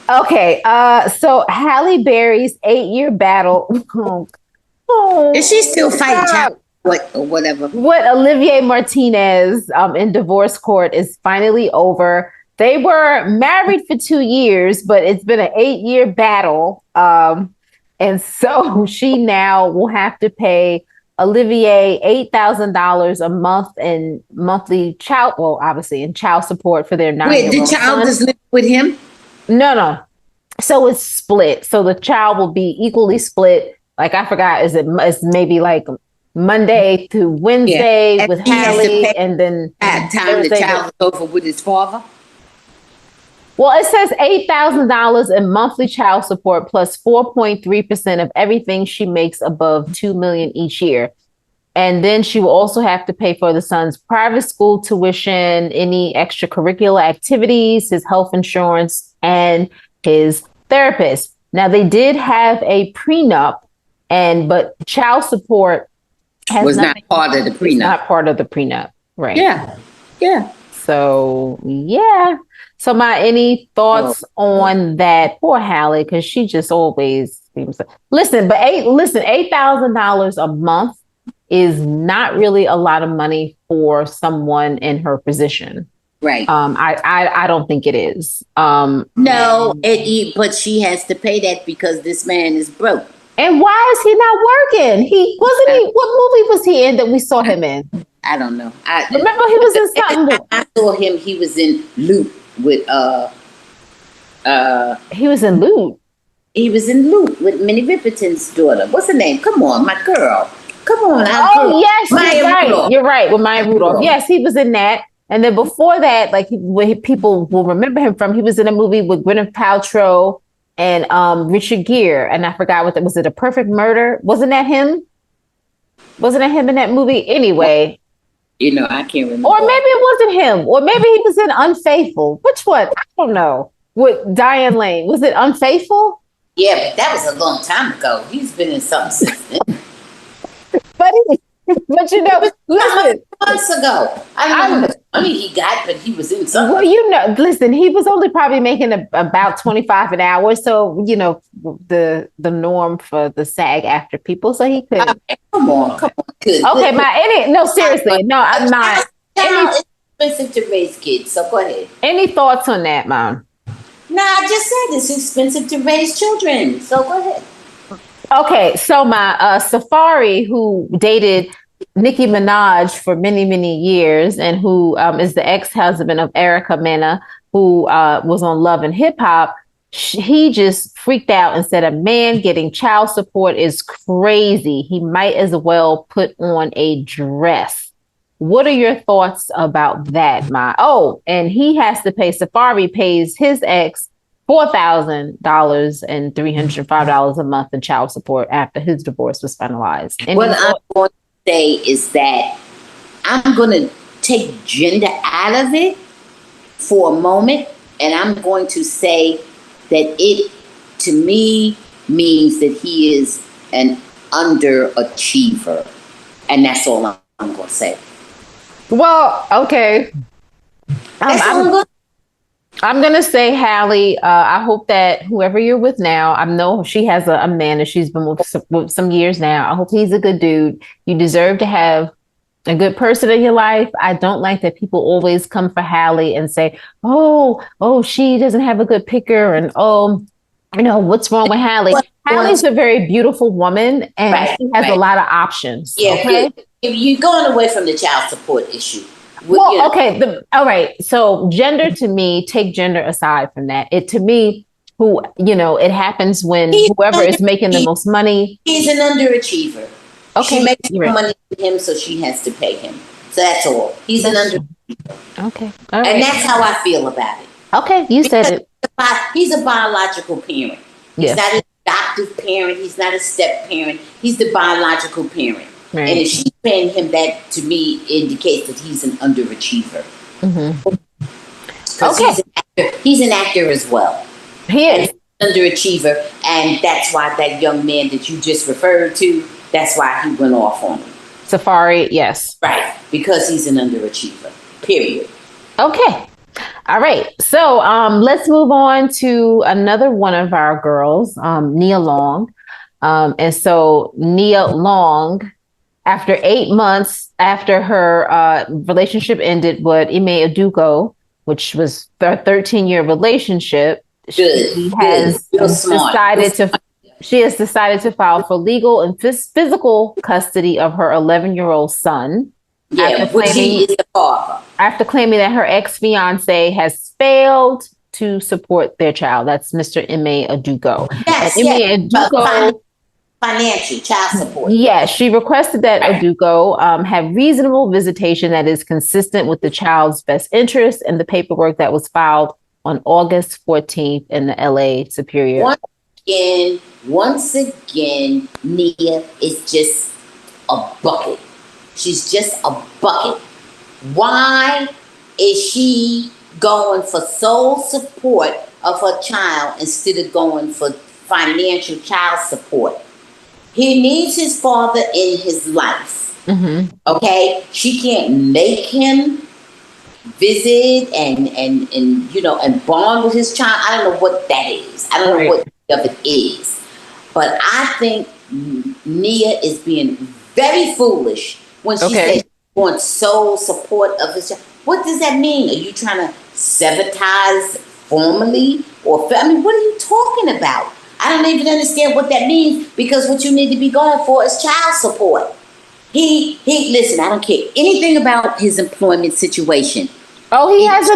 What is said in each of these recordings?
Okay. So Halle Berry's 8-year battle. Is she still fighting child Stop. what or whatever? With Olivier Martinez in divorce court is finally over. They were married for 2 years, but it's been an 8-year battle. And so she now will have to pay Olivier $8,000 a month in monthly child, well, obviously in child support for their Wait, the 9-year-old child son. is living with him? No, no. So it's split. So the child will be equally split. Like I forgot, it's maybe like Monday to Yeah. Wednesday And with he has to Hallie, pay and then at time the Thursday. child is over with his father? Well, it says $8,000 in monthly child support plus 4.3% of everything she makes above $2 million each year. And then she will also have to pay for the son's private school tuition, any extracurricular activities, his health insurance, and his therapist. Now they did have a prenup, but child support Was not part of the prenup. Not part of the prenup, right? Yeah. Yeah. So yeah. So my any thoughts on that? Poor Hallie, because she just always seems to listen. But $8,000 a month is not really a lot of money for someone in her position. Right. I don't think it is. No, but she has to pay that because this man is broke. And why is he not working? What movie was he in that we saw him in? I don't know. Remember he was in something. I saw him. He was in Loot with He was in Loot. He was in Loot with Minnie Riperton's daughter. What's her name? Come on, my girl. Come on. Yes, Maya you're right. Rudolph. You're right with Maya Rudolph. Yes, he was in that. And then before that, like where people will remember him from, he was in a movie with Gwyneth Paltrow and Richard Gere. And I forgot was it A Perfect Murder? Wasn't that him? Wasn't that him in that movie? Anyway. I can't remember. Or maybe it wasn't him. Or maybe he was in Unfaithful. Which one? I don't know. With Diane Lane. Was it Unfaithful? Yeah, but that was a long time ago. He's been in something since then. But listen. Months ago. I don't know how much money he got, but he was in something. Well, listen, he was only probably making about $25 an hour. So, the norm for the SAG after people. So he could. Come on. Good. Okay, no, seriously. No, I'm not. It's expensive to raise kids, so go ahead. Any thoughts on that, Mom? No, I just said it's expensive to raise children. So go ahead. Okay, so my Safari, who dated Nicki Minaj for many, many years, and who is the ex-husband of Erica Mena, who was on Love and Hip Hop, he just freaked out and said a man getting child support is crazy. He might as well put on a dress. What are your thoughts about that, Ma? Oh, and he has to pay, Safari pays his ex $4,000 and $305 a month in child support after his divorce was finalized. What I'm going to say is that I'm going to take gender out of it for a moment, and I'm going to say that it, to me, means that he is an underachiever. And that's all I'm going to say. Well, okay. I'm going to say, Hallie, I hope that whoever you're with now, I know she has a man that she's been with some years now. I hope he's a good dude. You deserve to have a good person in your life. I don't like that people always come for Hallie and say, oh, she doesn't have a good picker. And, what's wrong with Hallie? Hallie's a very beautiful woman and she has a lot of options. Yeah, okay? If you're going away from the child support issue. Well, okay. All right. So gender to me, take gender aside from that. To me, it happens when whoever is making the most money. He's an underachiever. Okay. She makes more money than him, so she has to pay him. So that's all. He's an underachiever. Okay. All right. And that's how I feel about it. Okay. You said it. He's a biological parent. He's not an adoptive parent. He's not a step parent. He's the biological parent. Right. And if she's paying him, that to me indicates that he's an underachiever. Okay. He's an actor as well. He is an underachiever, and that's why that young man that you just referred to, that's why he went off on him. Safari, yes. Right, because he's an underachiever, period. Okay. All right. So let's move on to another one of our girls, Nia Long. And so Nia Long, after 8 months after her relationship ended with Ime Udoka, which was their 13-year relationship, Good, good, real smart. she has decided to file for legal and physical custody of her 11-year-old son. Yeah, which he is the father. After claiming that her ex-fiance has failed to support their child. That's Mr. Ime Udoka. Yes, and Ime Udoka, financial child support. Yes, she requested that Udoka have reasonable visitation that is consistent with the child's best interest, and the paperwork that was filed on August 14th in the LA Superior. Once again, Nia is just a bucket. She's just a bucket. Why is she going for sole support of her child instead of going for financial child support? He needs his father in his life. Mm-hmm. Okay? She can't make him visit and bond with his child. I don't know what that is. I don't know what of it is. But I think Nia is being very foolish when she says she wants sole support of his child. What does that mean? Are you trying to sever ties formally? What are you talking about? I don't even understand what that means, because what you need to be going for is child support. Listen, I don't care anything about his employment situation. Oh,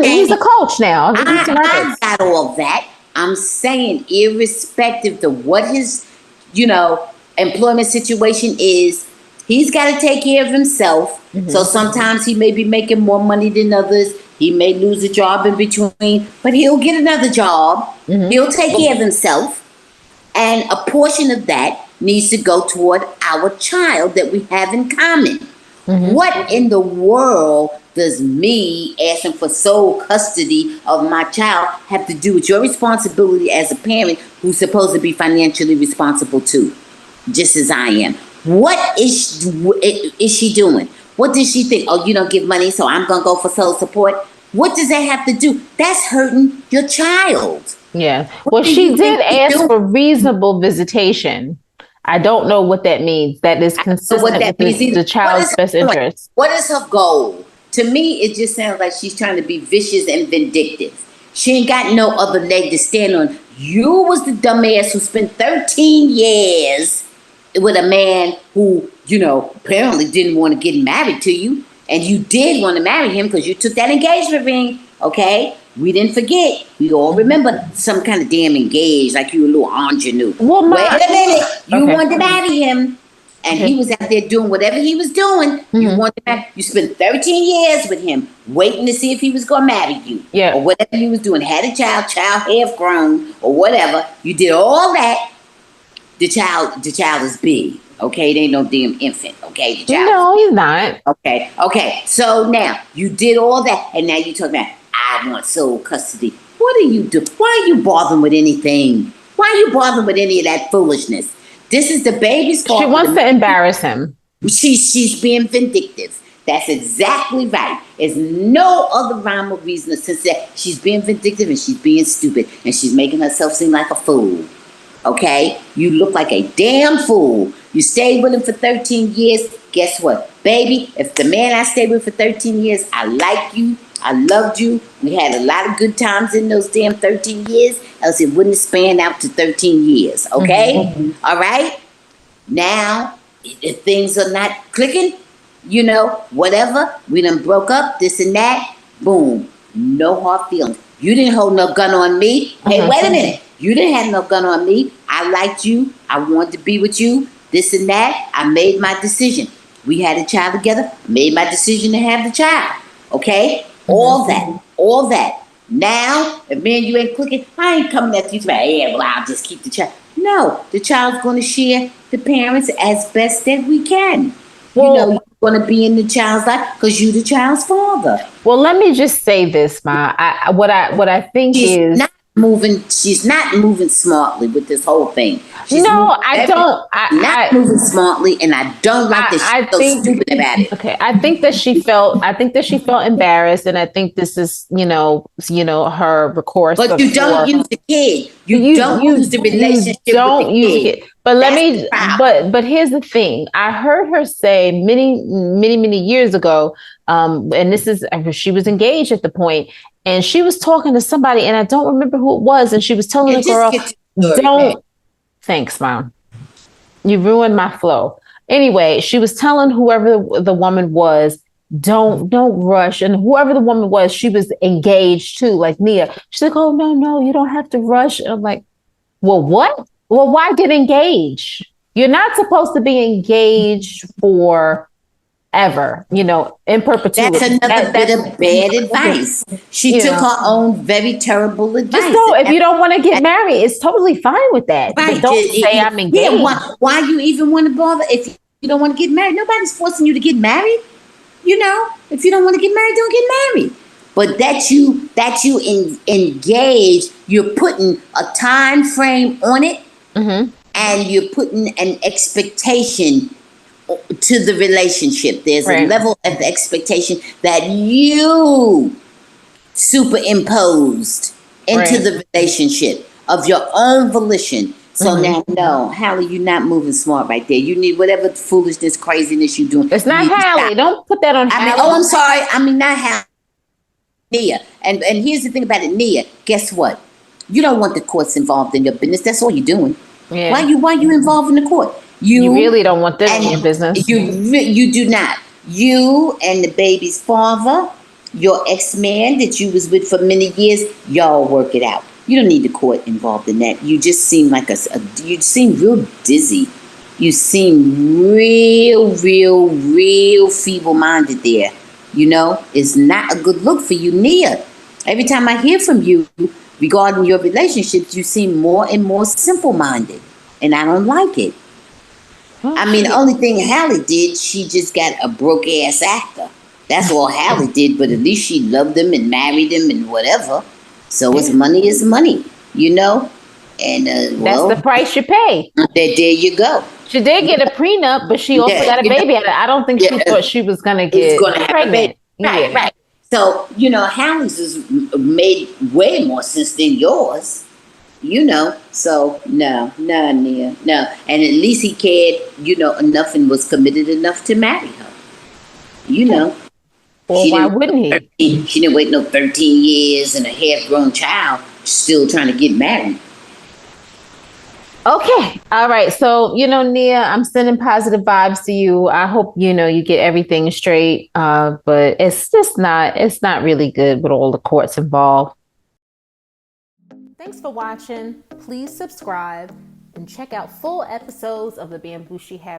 he's a coach now. I got all that. I'm saying, irrespective of what his, employment situation is, he's got to take care of himself. Mm-hmm. So sometimes he may be making more money than others. He may lose a job in between, but he'll get another job. Mm-hmm. He'll take care of himself. And a portion of that needs to go toward our child that we have in common. Mm-hmm. What in the world does me asking for sole custody of my child have to do with your responsibility as a parent who's supposed to be financially responsible too, just as I am? What is she doing? What does she think? Oh, you don't give money, so I'm going to go for sole support? What does that have to do? That's hurting your child. Yeah. Well, she did ask for reasonable visitation. I don't know what that means. That is consistent with the child's best interest. What is her goal? To me, it just sounds like she's trying to be vicious and vindictive. She ain't got no other leg to stand on. You was the dumbass who spent 13 years with a man who, apparently didn't want to get married to you. And you did want to marry him because you took that engagement ring, okay? We didn't forget. We all remember some kind of damn engaged, like you a little ingenue. Well, wait a minute. You wanted to marry him, and he was out there doing whatever he was doing. Mm-hmm. You wanted to marry. You spent 13 years with him, waiting to see if he was going to marry you. Yeah. Or whatever he was doing. Had a child half grown, or whatever. You did all that. The child is big. Okay, it ain't no damn infant. Okay, the child. No, he's not. Okay. So now you did all that, and now you talk about, I want sole custody. What are you doing? Why are you bothering with anything? Why are you bothering with any of that foolishness? This is the baby's fault. She wants to embarrass him. She's being vindictive. That's exactly right. There's no other rhyme or reason since that. She's being vindictive and she's being stupid and she's making herself seem like a fool. Okay? You look like a damn fool. You stayed with him for 13 years. Guess what? Baby, if the man I stayed with for 13 years, I like you, I loved you, we had a lot of good times in those damn 13 years, else it wouldn't have spanned out to 13 years. Okay? Mm-hmm. All right? Now, if things are not clicking, whatever, we done broke up, this and that, boom. No hard feelings. You didn't hold no gun on me. Hey, wait a minute. You didn't have no gun on me. I liked you. I wanted to be with you. This and that. I made my decision. We had a child together. Made my decision to have the child. Okay? Mm-hmm. All that. Now, if me and you ain't clicking, I ain't coming at you to say, yeah, well, I'll just keep the child. No, the child's going to share the parents as best that we can. Well, you're going to be in the child's life because you're the child's father. Well, let me just say this, Ma. What I think She's is not She's not moving smartly with this whole thing. She's moving No, I don't. not moving smartly, and I don't like that I she's so think stupid about it. okay. I think that she felt. I think that she felt embarrassed, and I think this is, her recourse. But you don't use the kid. You don't use the relationship with don't the use the kid. kid. But let That's me. the problem. But here's the thing. I heard her say many years ago. And this is, she was engaged at the point, and she was talking to somebody, and I don't remember who it was, and she was telling Yeah, the just girl, get to the story, man. "Don't." Thanks, mom. You ruined my flow. Anyway, she was telling whoever the woman was, don't rush. And whoever the woman was, she was engaged too, like Nia. She's like, "Oh no, you don't have to rush." And I'm like, "Well, what? Well, why get engaged? You're not supposed to be engaged for ever, in That's perpetuity." another bit of bad advice. She You took know, her own very terrible just advice. know if you don't want to get married, it's totally fine with that. But Right. don't say I'm Yeah, engaged. why you even want to bother if you don't want to get married? Nobody's forcing you to get married. If you don't want to get married, don't get married. But engage, you're putting a time frame on it, Mm-hmm. and you're putting an expectation to the relationship. There's a Right. level of expectation that you superimposed into Right. the relationship of your own volition. So Mm-hmm. now, no, Halle, you're not moving smart right there. You need whatever foolishness, craziness you're doing. It's You not need to Halle. stop. Don't put that on Halle. I'm sorry. I mean, not Halle. Nia. And here's the thing about it, Nia. Guess what? You don't want the courts involved in your business. That's all you're doing. Yeah. Why you involved in the court? You really don't want them in your business. You do not. You and the baby's father, your ex-man that you was with for many years, y'all work it out. You don't need the court involved in that. You just seem like you seem real dizzy. You seem real feeble-minded there. It's not a good look for you, Nia. Every time I hear from you regarding your relationships, you seem more and more simple-minded, and I don't like it. I mean, the only thing Halle did, she just got a broke ass actor. That's all Halle did, but at least she loved him and married him and whatever. So it's money is money, And That's the price you pay. there you go. She did get a prenup, but she also got a baby. I don't think she thought she was going to get pregnant. Right, right. So, Halle's is made way more sense than yours. So no, Nia, no. And at least he cared, enough and was committed enough to marry her. Well, why wouldn't he? She didn't wait no 13 years and a half-grown child still trying to get married. Okay. All right. So, Nia, I'm sending positive vibes to you. I hope, you get everything straight. But it's not really good with all the courts involved. Thanks for watching. Please subscribe and check out full episodes of the Bamgboshe Happy